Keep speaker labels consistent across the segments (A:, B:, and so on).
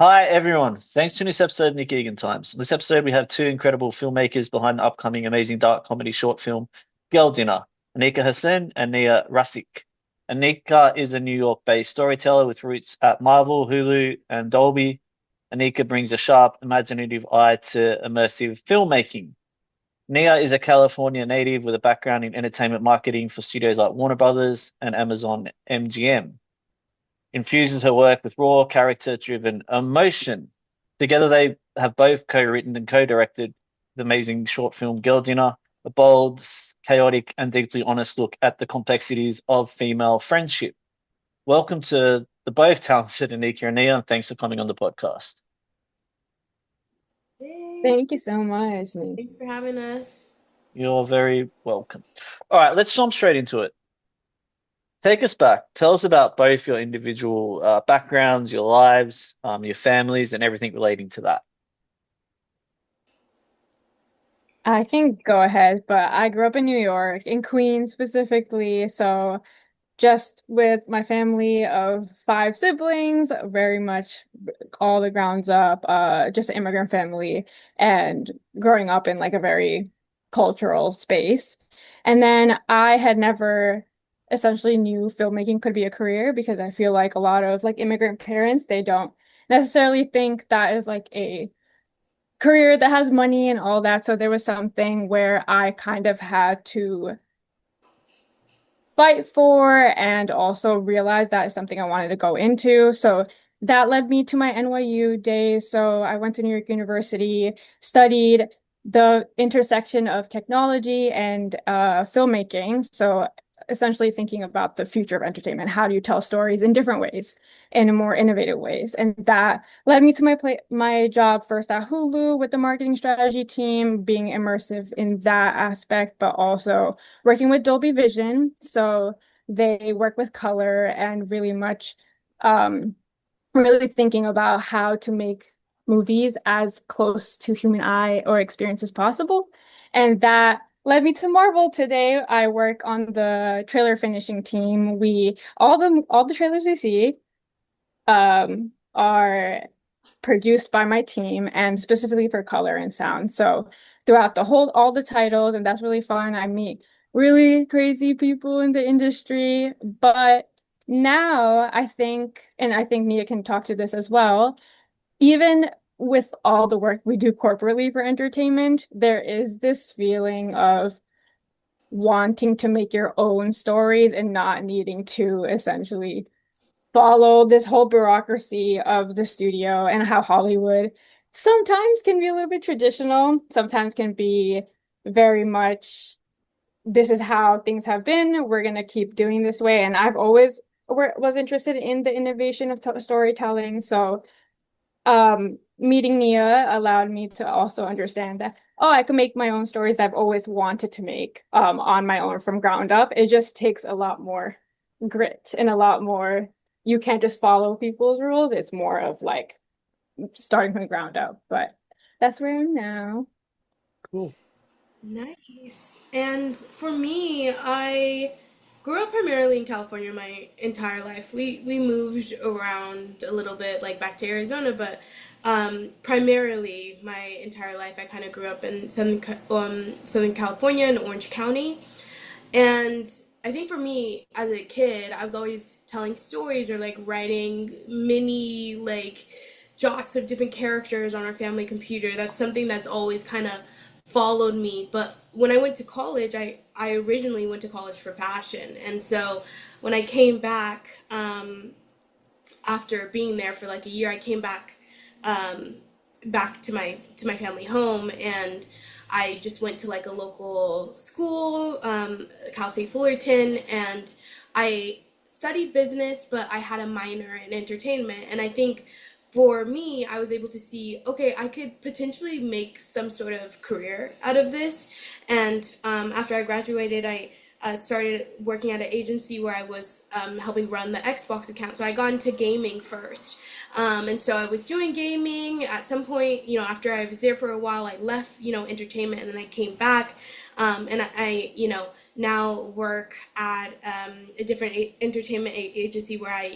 A: Hi, everyone. Thanks to this episode, Nick Egan Times. In this episode, we have two incredible filmmakers behind the upcoming amazing dark comedy short film, Girl Dinner, Anika Hussen and Nia Raasikh. Anika is a New York-based storyteller with roots at Marvel, Hulu, and Dolby. Anika brings a sharp, imaginative eye to immersive filmmaking. Nia is a California native with a background in entertainment marketing for studios like Warner Brothers and Amazon MGM. Infuses her work with raw, character-driven emotion. Together, they have both co-written and co-directed the amazing short film Girl Dinner, a bold, chaotic, and deeply honest look at the complexities of female friendship. Welcome to the both talented Anika and Nia, and thanks for coming on the podcast.
B: Hey,
C: Thank you so much, Nick.
B: thanks for having us.
A: You're very welcome. All right, let's jump straight into it. Take us back. Tell us about both your individual backgrounds, your lives, your families, and everything relating to that.
C: I can go ahead, but I grew up in New York, in Queens specifically. So just with my family of five siblings, very much all the grounds up, just an immigrant family, and growing up in like a very cultural space. And then I had never essentially knew filmmaking could be a career because I feel like a lot of like immigrant parents, they don't necessarily think that is like a career that has money and all that. So there was something where I kind of had to fight for and also realize that is something I wanted to go into. So that led me to my NYU days. So I went to New York University, studied the intersection of technology and filmmaking. So essentially thinking about the future of entertainment. How do you tell stories in different ways, in more innovative ways? And that led me to my job first at Hulu with the marketing strategy team, being immersive in that aspect, but also working with Dolby Vision. So they work with color and really much um, really thinking about how to make movies as close to human eye or experience as possible. And that led me to Marvel today. I work on the trailer finishing team. We all the trailers we see are produced by my team and specifically for color and sound. So throughout the whole, all the titles, and that's really fun. I meet really crazy people in the industry. But now I think, and I think Nia can talk to this as well, even with all the work we do corporately for entertainment, there is this feeling of wanting to make your own stories and not needing to essentially follow this whole bureaucracy of the studio and how Hollywood sometimes can be a little bit traditional, sometimes can be very much this is how things have been. We're going to keep doing this way. And I've always was interested in the innovation of storytelling. So meeting Nia allowed me to also understand that, oh, I can make my own stories that I've always wanted to make on my own from ground up. It just takes a lot more grit and a lot more, you can't just follow people's rules. It's more of like starting from the ground up. But that's where I am now.
A: Cool.
B: Nice. And for me, I grew up primarily in California my entire life. We moved around a little bit, like back to Arizona, but primarily my entire life I kind of grew up in Southern California in Orange County. And I think for me as a kid, I was always telling stories or like writing mini like jots of different characters on our family computer. That's something that's always kind of followed me. But when I went to college, I originally went to college for fashion. And so when I came back, after being there for like a year, I came back to my family home, and I just went to like a local school, Cal State Fullerton, and I studied business, but I had a minor in entertainment. And I think for me, I was able to see, okay, I could potentially make some sort of career out of this. And after I graduated, I started working at an agency where I was helping run the Xbox account. So I got into gaming first. And so I was doing gaming. At some point, after I was there for a while, I left, entertainment, and then I came back. And I now work at a different entertainment agency where I,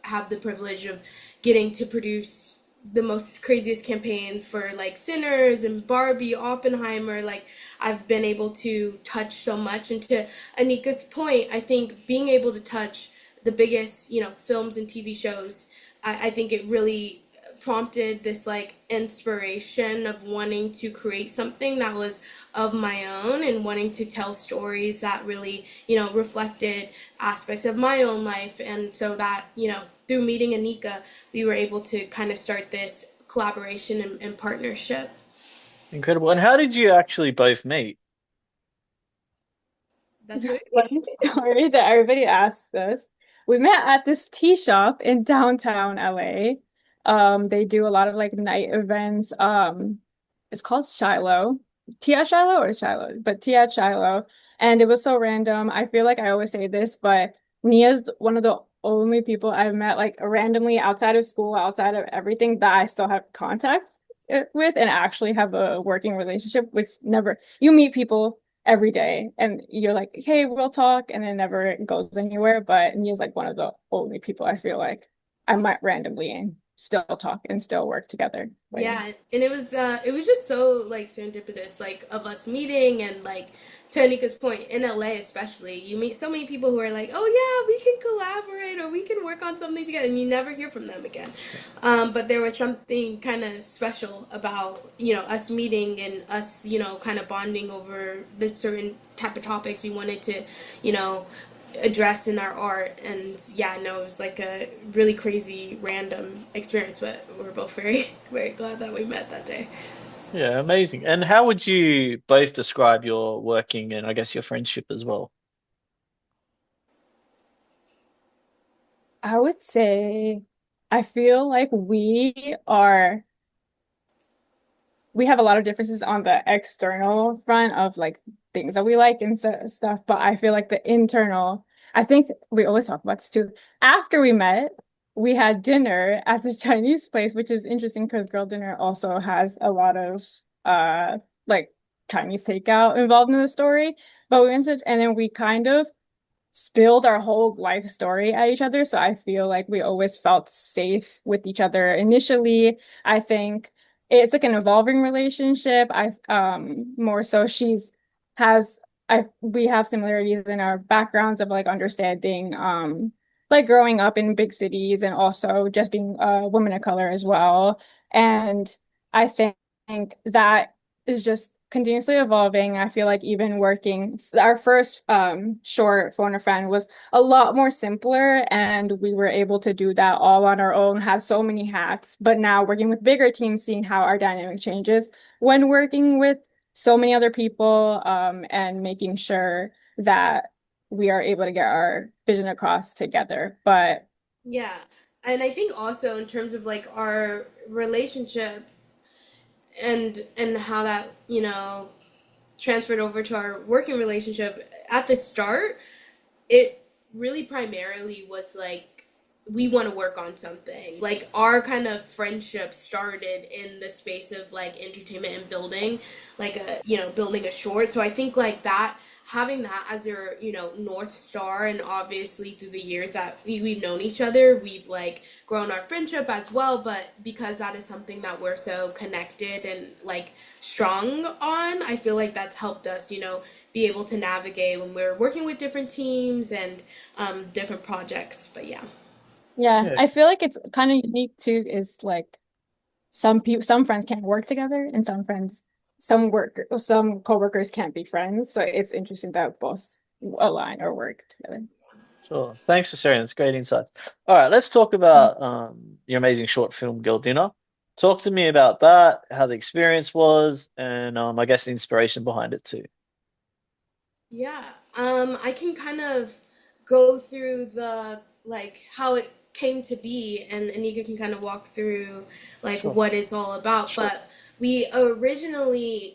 B: have the privilege of getting to produce the most craziest campaigns for like Sinners and Barbie, Oppenheimer. Like I've been able to touch so much. And to Anika's point, I think being able to touch the biggest, films and TV shows, I think it really prompted this like inspiration of wanting to create something that was of my own and wanting to tell stories that really, reflected aspects of my own life. And so that, through meeting Anika, we were able to kind of start this collaboration and partnership.
A: Incredible. And how did you actually both meet?
B: That's right.
C: One story that everybody asks us. We met at this tea shop in downtown LA. They do a lot of like night events. It's called Shiloh. Tea at Shiloh or Shiloh, but Tea at Shiloh. And it was so random. I feel like I always say this, but Nia's one of the only people I've met like randomly outside of school, outside of everything that I still have contact with and actually have a working relationship, which never, you meet people every day and you're like, hey, we'll talk, and it never goes anywhere. But Nia's like one of the only people I feel like I might randomly and still talk and still work together. But yeah.
B: Yeah, and it was just so like serendipitous, like of us meeting and like to Anika's point, in LA especially, you meet so many people who are like, oh yeah, we can collaborate or we can work on something together, and you never hear from them again. But there was something kind of special about us meeting and us kind of bonding over the certain type of topics we wanted to you know address in our art. And yeah, no, it was like a really crazy random experience, but we're both very very glad that we met that day.
A: Yeah, amazing. And how would you both describe your working and I guess your friendship as well?
C: I would say I feel like we have a lot of differences on the external front of like things that we like and stuff, but I feel like the internal, I think we always talk about this too. After we met, we had dinner at this Chinese place, which is interesting because girl dinner also has a lot of like Chinese takeout involved in the story. But we went to, and then we kind of spilled our whole life story at each other. So I feel like we always felt safe with each other. Initially, I think it's like an evolving relationship. I more so she's has I we have similarities in our backgrounds of like understanding like growing up in big cities and also just being a woman of color as well. And I think that is just continuously evolving. I feel like even working, our first short phone a friend was a lot more simpler, and we were able to do that all on our own, have so many hats. But now working with bigger teams, seeing how our dynamic changes when working with so many other people, and making sure that we are able to get our vision across together. But
B: Yeah, and I think also in terms of like our relationship and how that transferred over to our working relationship at the start, it really primarily was like we want to work on something. Like our kind of friendship started in the space of like entertainment and building, like building a short. So I think like that, having that as your north star, and obviously through the years that we've known each other, we've like grown our friendship as well. But because that is something that we're so connected and like strong on, I feel like that's helped us be able to navigate when we're working with different teams and different projects. But yeah.
C: yeah,
A: Yeah,
C: I feel like it's kind of unique too, is like some friends can't work together and some coworkers can't be friends. So it's interesting that both align or work together.
A: sure. Thanks for sharing. That's great insights. All right, let's talk about your amazing short film, Girl Dinner. Talk to me about that, how the experience was, and I guess the inspiration behind it too.
B: Yeah, I can kind of go through the like how it came to be, and Anika can kind of walk through like
A: Sure.
B: what it's all about. But we originally,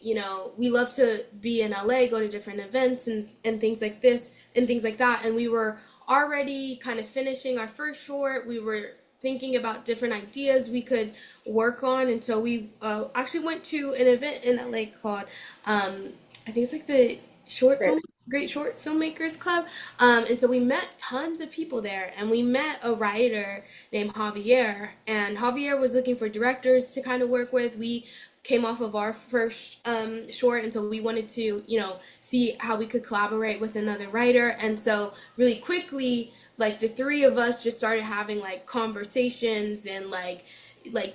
B: we love to be in LA, go to different events and things like this and things like that. And we were already kind of finishing our first short. We were thinking about different ideas we could work on, and so we actually went to an event in LA called I think it's like the short
C: Great.
B: film Great Short Filmmakers Club. And so we met tons of people there, and we met a writer named Javier. And Javier was looking for directors to kind of work with. We came off of our first short, and so we wanted to, see how we could collaborate with another writer. And so, really quickly, like the three of us just started having like conversations and like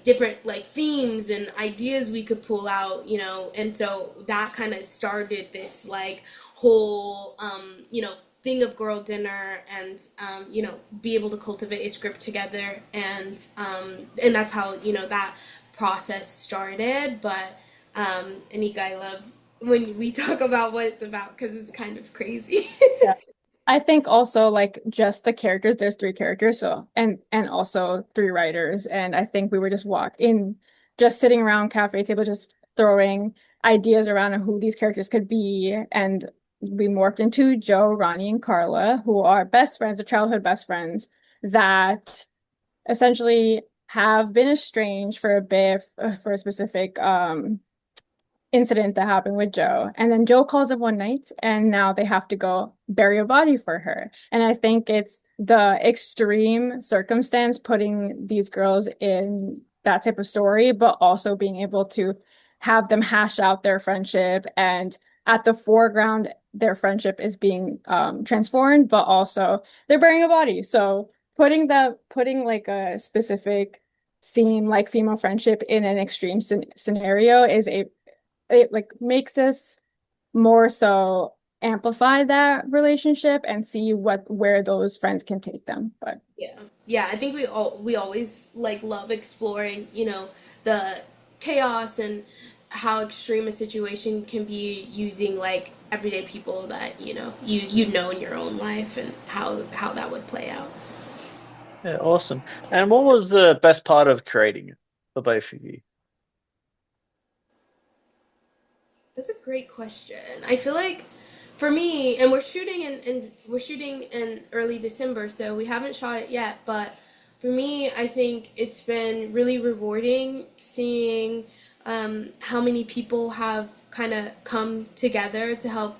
B: different like themes and ideas we could pull out, and so that kind of started this like whole thing of girl dinner, and be able to cultivate a script together, and that's how that process started. But Anika, I love when we talk about what it's about because it's kind of crazy.
C: I think also like just the characters, there's three characters, so and also three writers. And I think we were just sitting around cafe table, just throwing ideas around on who these characters could be. And we morphed into Joe, Ronnie, and Carla, who are best friends, or childhood best friends, that essentially have been estranged for a bit for a specific incident that happened with Joe. And then Joe calls up one night and now they have to go bury a body for her. And I think it's the extreme circumstance putting these girls in that type of story, but also being able to have them hash out their friendship. And at the foreground, their friendship is being transformed, but also they're burying a body. So putting like a specific theme like female friendship in an extreme scenario is a it like makes us more so amplify that relationship and see where those friends can take them. But
B: Yeah. Yeah, I think we always like love exploring, the chaos and how extreme a situation can be using like everyday people that, you know in your own life, and how that would play out.
A: Yeah, awesome. And what was the best part of creating it for both of you?
B: That's a great question. I feel like for me, and we're shooting in early December, so we haven't shot it yet, but for me, I think it's been really rewarding seeing how many people have kind of come together to help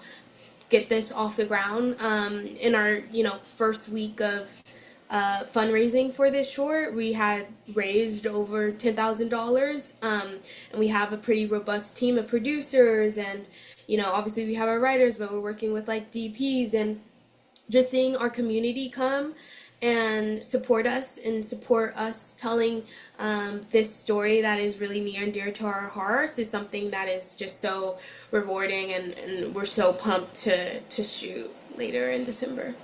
B: get this off the ground. In our first week of fundraising for this short, we had raised over $10,000, and we have a pretty robust team of producers, and obviously we have our writers, but we're working with like DPs, and just seeing our community come and support us telling this story that is really near and dear to our hearts is something that is just so rewarding, and we're so pumped to shoot later in December.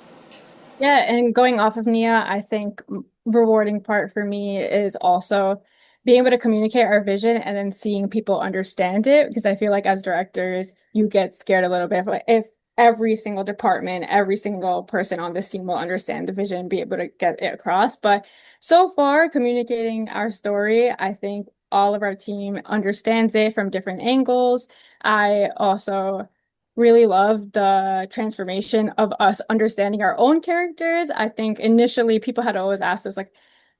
C: yeah, and going off of Nia, I think rewarding part for me is also being able to communicate our vision and then seeing people understand it. Because I feel like as directors, you get scared a little bit if every single department, every single person on this team will understand the vision and be able to get it across. But so far, communicating our story, I think all of our team understands it from different angles. I also really love the transformation of us understanding our own characters. I think initially people had always asked us like,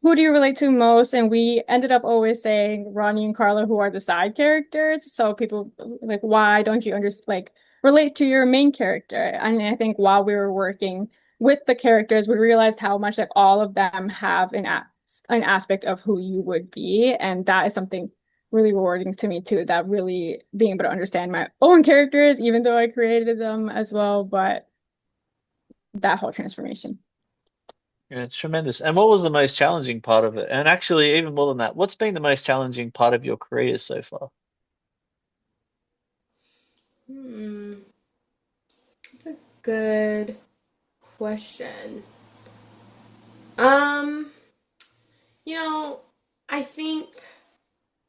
C: who do you relate to most? And we ended up always saying Ronnie and Carla, who are the side characters. So people like, why don't you relate to your main character? And I think while we were working with the characters, we realized how much like all of them have an aspect of who you would be, and that is something really rewarding to me too, that really being able to understand my own characters, even though I created them as well, but that whole transformation.
A: Yeah, it's tremendous. And what was the most challenging part of it? And actually, even more than that, what's been the most challenging part of your career so far?
B: Hmm, that's a good question. Um, you know, I think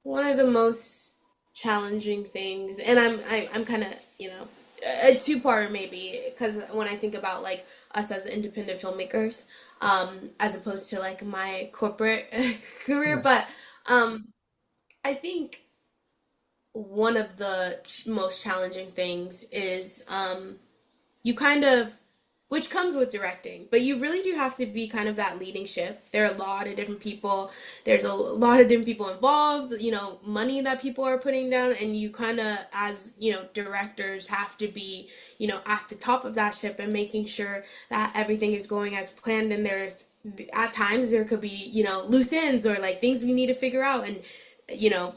B: one of the most challenging things, and I'm kind of a two-parter maybe, because when I think about like us as independent filmmakers, as opposed to like my corporate career,
A: Yeah.
B: but I think one of the most challenging things is you kind of which comes with directing. But you really do have to be kind of that leading ship. There are a lot of different people. There's a lot of different people involved, money that people are putting down, and you kind of, as, directors have to be, at the top of that ship and making sure that everything is going as planned. And there's, at times, there could be, loose ends or like things we need to figure out. And, you know,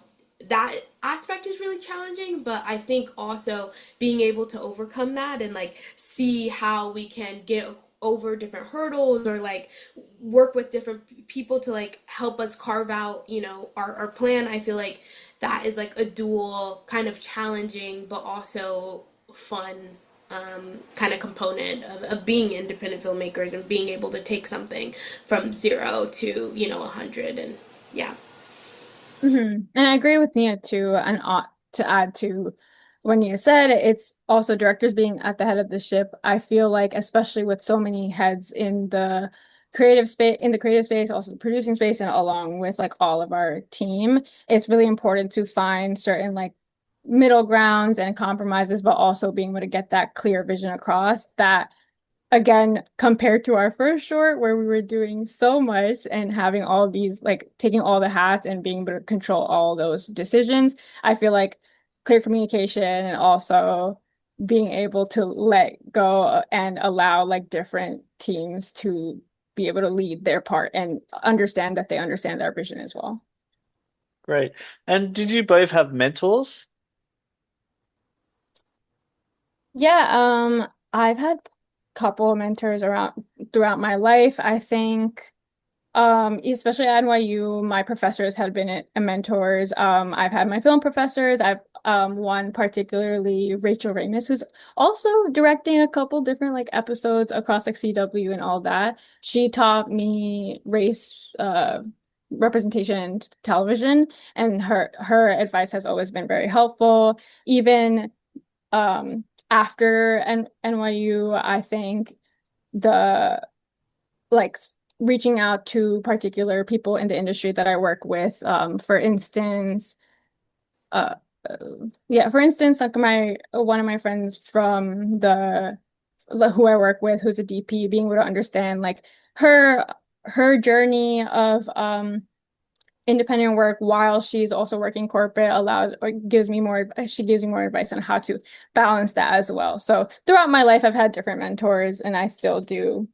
B: that aspect is really challenging, but I think also being able to overcome that and like see how we can get over different hurdles or like work with different people to like help us carve out, our plan. I feel like that is like a dual kind of challenging but also fun kind of component of being independent filmmakers and being able to take something from zero to 100. And yeah.
C: And I agree with Nia too. And to add to what Nia said, it's also directors being at the head of the ship. I feel like, especially with so many heads in the creative space, also the producing space, and along with like all of our team, it's really important to find certain like middle grounds and compromises, but also being able to get that clear vision across that again, compared to our first short where we were doing so much and having all these, like taking all the hats and being able to control all those decisions, I feel like clear communication and also being able to let go and allow like different teams to be able to lead their part and understand that they understand our vision as well.
A: Great. And did you both have mentors?
C: Yeah, I've had a couple of mentors around throughout my life. I think especially at NYU, my professors have been mentors. I've had my film professors. I've one particularly Rachel Ramis, who's also directing a couple different like episodes across like CW and all that. She taught me race representation in television, and her advice has always been very helpful. Even after NYU, I think the like reaching out to particular people in the industry that I work with. For instance, uh, uh, yeah, for instance, like my one of my friends from the who I work with, who's a DP, being able to understand like her her journey of independent work while she's also working corporate allowed or gives me more she gives me more advice on how to balance that as well. So throughout my life I've had different mentors and I still do.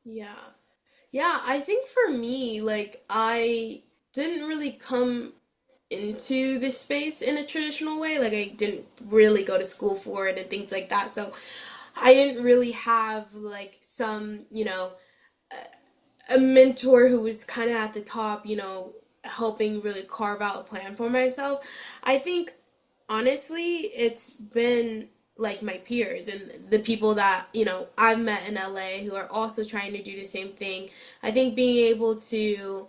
B: Yeah. Yeah, I think for me, like, I didn't really come into this space in a traditional way. Like, I didn't really go to school for it and things like that. So, I didn't really have, like, a mentor who was kind of at the top, helping really carve out a plan for myself. I think honestly, it's been like my peers and the people that, I've met in LA who are also trying to do the same thing. I think being able to,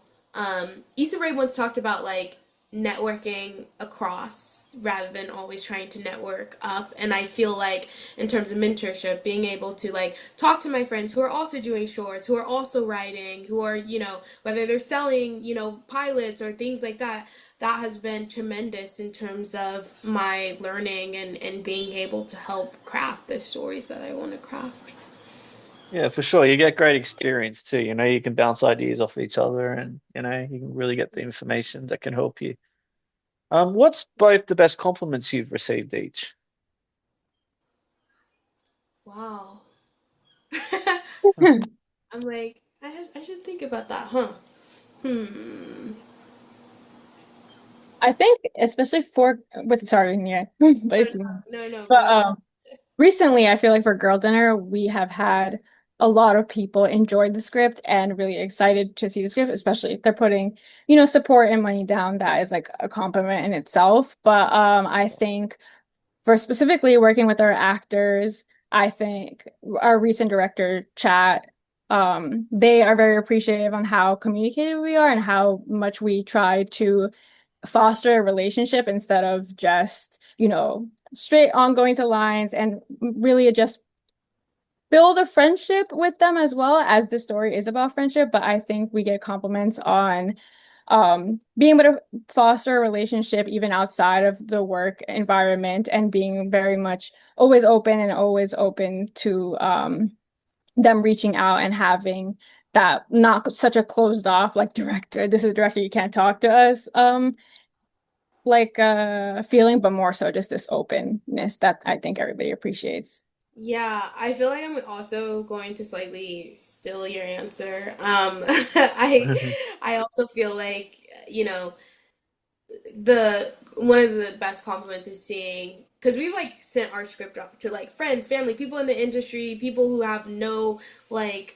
B: Issa Rae once talked about like networking across rather than always trying to network up. And I feel like in terms of mentorship, being able to like talk to my friends who are also doing shorts, who are also writing, who are, whether they're selling, pilots or things like that, that has been tremendous in terms of my learning and being able to help craft the stories that I want to craft.
A: Yeah, for sure. You get great experience too. You can bounce ideas off each other and, you can really get the information that can help you. What's both the best compliments you've received each?
B: Wow. I'm like, I should think about that, huh? Hmm.
C: I think especially for with sorry yeah but
B: No,
C: if you
B: no, no,
C: but
B: go.
C: recently I feel like for Girl Dinner we have had a lot of people enjoy the script and really excited to see the script, especially if they're putting support and money down. That is like a compliment in itself. But I think for specifically working with our actors, I think our recent director chat, they are very appreciative on how communicative we are and how much we try to foster a relationship instead of just, straight on going to lines and really just build a friendship with them as well as the story is about friendship. But I think we get compliments on being able to foster a relationship even outside of the work environment and being very much always open to them reaching out and having that not such a closed off like director, this is a director, you can't talk to us like feeling, but more so just this openness that I think everybody appreciates.
B: Yeah, I feel like I'm also going to slightly steal your answer. I also feel like, you know, the one of the best compliments is seeing, because we've like sent our script up to like friends, family, people in the industry, people who have no like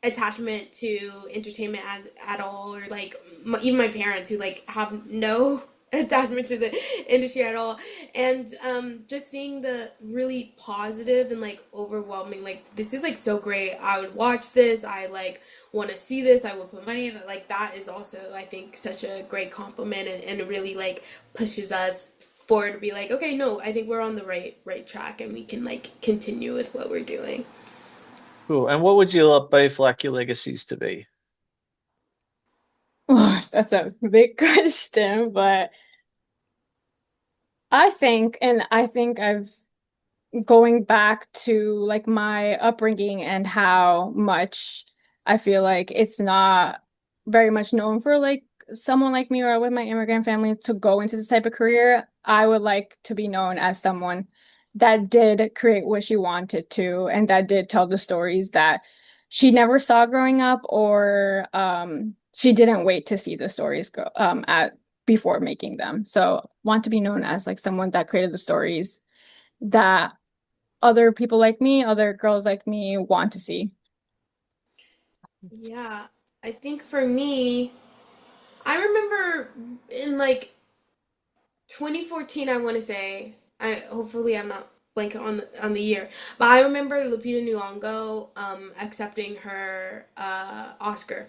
B: attachment to entertainment at all, or like even my parents who like have no attachment to the industry at all, and just seeing the really positive and like overwhelming, like this is like so great, I would watch this, I like want to see this, I would put money in it, like that is also I think such a great compliment, and it really like pushes us forward to be like, okay, no, I think we're on the right track and we can like continue with what we're doing.
A: Cool. And what would you both like your legacies to be?
C: Oh, that's a big question, but I think I've going back to like my upbringing and how much I feel like it's not very much known for like someone like me or with my immigrant family to go into this type of career. I would like to be known as someone that did create what she wanted to and that did tell the stories that she never saw growing up, or she didn't wait to see the stories go at before making them. So want to be known as like someone that created the stories that other people like me, other girls like me want to see.
B: Yeah, I think for me, I remember in like 2014, I want to say. I hopefully I'm not blanking on the year, but I remember Lupita Nyong'o accepting her Oscar,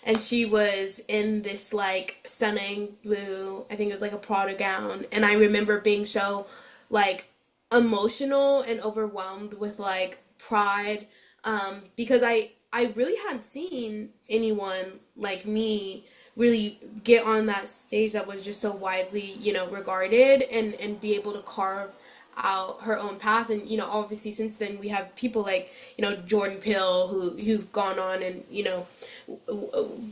B: and she was in this like stunning blue, I think it was like a Prada gown, and I remember being so like emotional and overwhelmed with like pride, because I really hadn't seen anyone like me really get on that stage that was just so widely, you know, regarded, and be able to carve out her own path. And you know, obviously since then we have people like, you know, Jordan Peele who've gone on and, you know,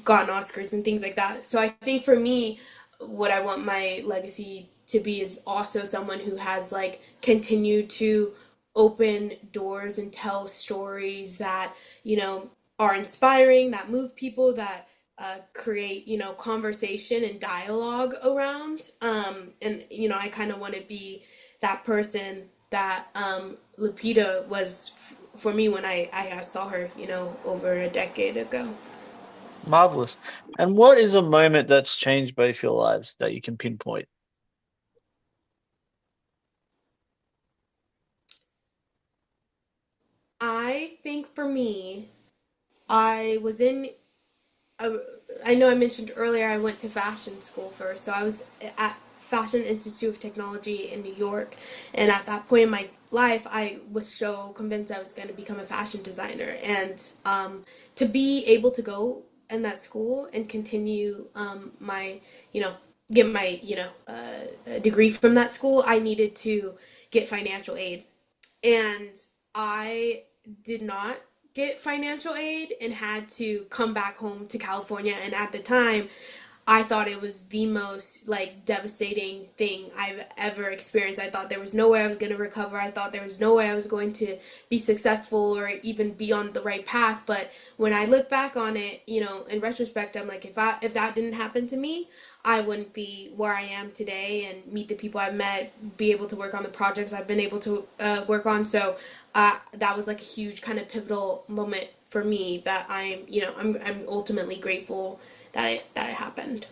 B: gotten Oscars and things like that. So I think for me, what I want my legacy to be is also someone who has like continued to open doors and tell stories that, you know, are inspiring, that move people, that create, you know, conversation and dialogue around. And you know, I kind of want to be that person that Lupita was for me when I saw her, you know, over a decade ago.
A: Marvelous. And what is a moment that's changed both your lives that you can pinpoint?
B: I think for me, I was in uh, I know I mentioned earlier I went to fashion school first, so I was at Fashion Institute of Technology in New York, and at that point in my life, I was so convinced I was going to become a fashion designer, and to be able to go in that school and continue my, you know, get my, you know, degree from that school, I needed to get financial aid, and I did not get financial aid and had to come back home to California. And at the time, I thought it was the most like devastating thing I've ever experienced. I thought there was no way I was going to recover. I thought there was no way I was going to be successful or even be on the right path. But when I look back on it, you know, in retrospect, I'm like, if that didn't happen to me, I wouldn't be where I am today and meet the people I've met, be able to work on the projects I've been able to work on. So that was like a huge kind of pivotal moment for me that I'm, you know, I'm ultimately grateful that it happened.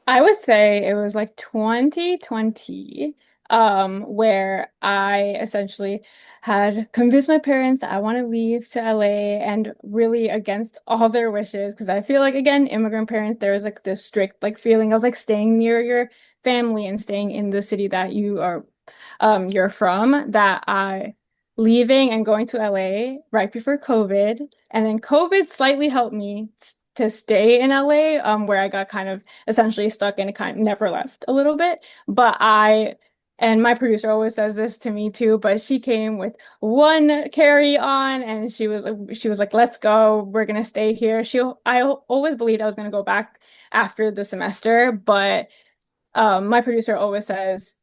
C: I would say it was like 2020, where I essentially had convinced my parents that I want to leave to LA and really against all their wishes. Because I feel like, again, immigrant parents, there is like this strict like feeling of like staying near your family and staying in the city that you're from, that I leaving and going to LA right before COVID. And then COVID slightly helped me to stay in LA, where I got kind of essentially stuck and kind of never left a little bit. But and my producer always says this to me too, but she came with one carry on and she was like, let's go, we're gonna stay here. I always believed I was gonna go back after the semester, but my producer always says,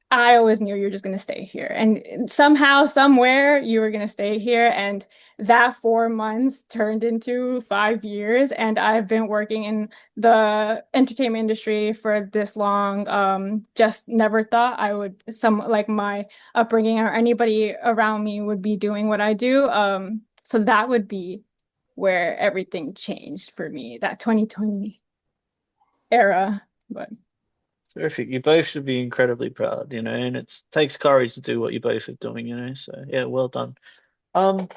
C: I always knew you were just going to stay here. And somehow, somewhere, you were going to stay here. And that 4 months turned into 5 years. And I've been working in the entertainment industry for this long. Just never thought I would, like my upbringing or anybody around me would be doing what I do. So that would be where everything changed for me, that 2020 era. But
A: Terrific. You both should be incredibly proud, and it takes courage to do what you both are doing. So yeah, well done. Um,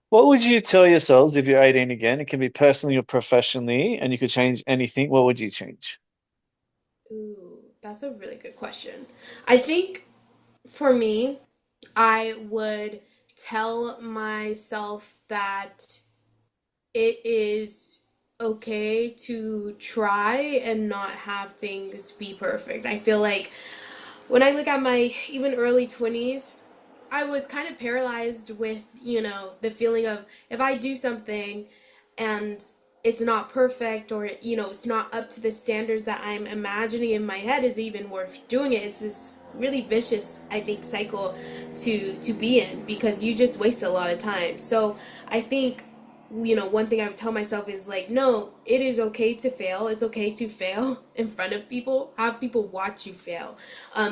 A: what would you tell yourselves if you're 18 again? It can be personally or professionally, and you could change anything. What would you change?
B: Ooh, that's a really good question. I think for me, I would tell myself that it is okay to try and not have things be perfect. I feel like when I look at my even early 20s, I was kind of paralyzed with, the feeling of if I do something and it's not perfect or, it's not up to the standards that I'm imagining in my head is even worth doing it. It's this really vicious, I think, cycle to be in because you just waste a lot of time. So I think one thing I would tell myself is like, no, it is okay to fail. It's okay to fail in front of people. Have people watch you fail,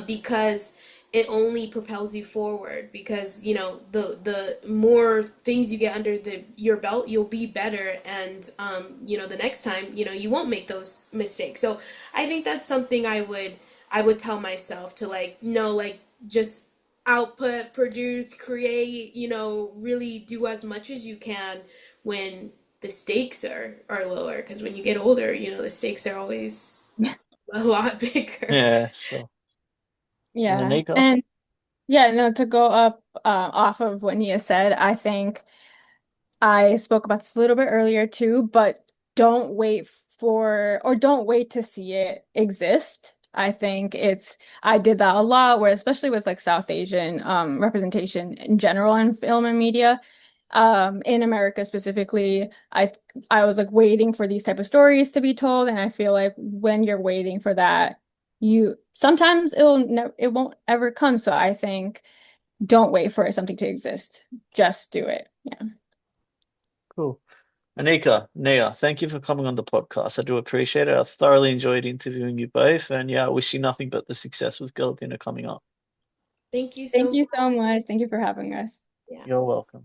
B: because it only propels you forward. Because the more things you get under your belt, you'll be better, and the next time you won't make those mistakes. So I think that's something I would tell myself to like, no, like just output, produce, create, really do as much as you can when the stakes are lower, because when you get older, the stakes are always a lot bigger.
A: Yeah, sure. And
C: yeah.
A: Anika?
C: And yeah, no, to go up off of what Nia said, I think I spoke about this a little bit earlier too, but don't wait to see it exist. I did that a lot, where especially with like South Asian representation in general in film and media, in America specifically, I was like waiting for these type of stories to be told, and I feel like when you're waiting for that, you sometimes it won't ever come. So I think don't wait for something to exist. Just do it. Yeah.
A: Cool. Anika, Nia, thank you for coming on the podcast. I do appreciate it. I thoroughly enjoyed interviewing you both. And yeah, I wish you nothing but the success with Girl Dinner coming up.
B: Thank you
C: Thank
B: so
C: you so much. Thank you for having us.
B: much.
A: You're welcome.